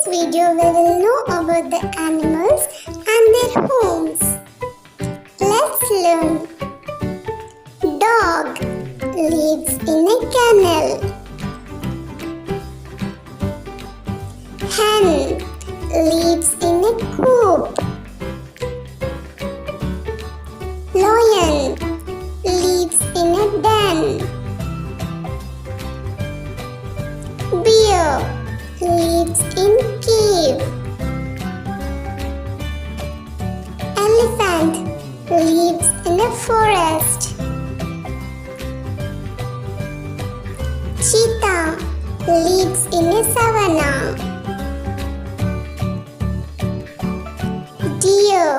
video we will know about the animals and their homes. Let's learn. Dog lives in a kennel. Hen lives in a coop. Lion lives in a den. Bear lives in cave. Elephant lives in a forest. Cheetah lives in a savanna. Deer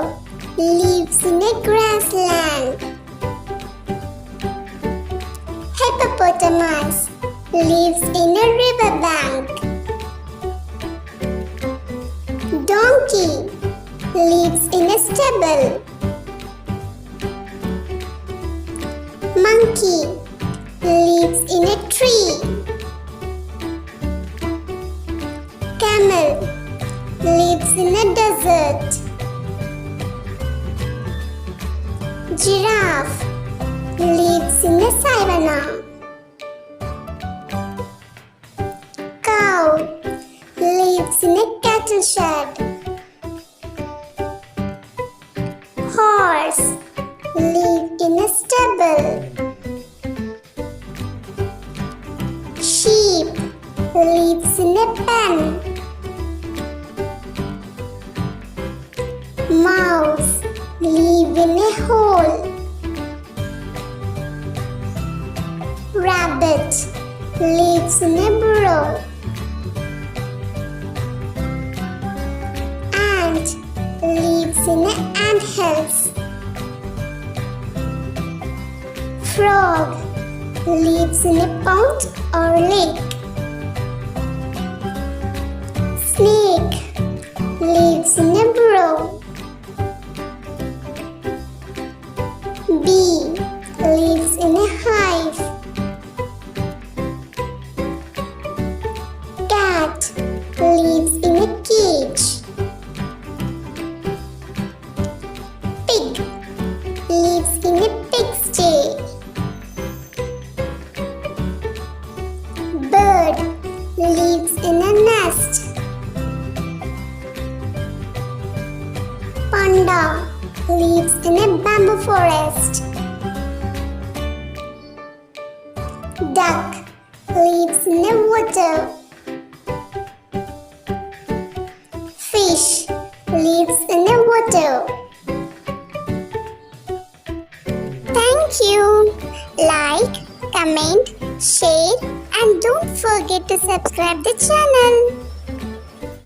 lives in a grassland. Hippopotamus lives in a riverbank. Donkey lives in a stable. Monkey lives in a tree. Camel lives in a desert. Giraffe lives in a savanna. Cow lives in a cattle shed. Horse lives in a stable. Sheep lives in a pen. Mouse lives in a hole. Rabbit lives in a burrow. Ant lives in an anthill. Frog lives in a pond or lake. Snake lives in a burrow. Bee lives in a hive. Cat lives in a cage. Pig lives in a pigsty. Bird lives in a nest. Panda lives in a bamboo forest. Duck lives in the water. Fish lives in the water. Thank you. Like, comment, share and don't forget to subscribe the channel.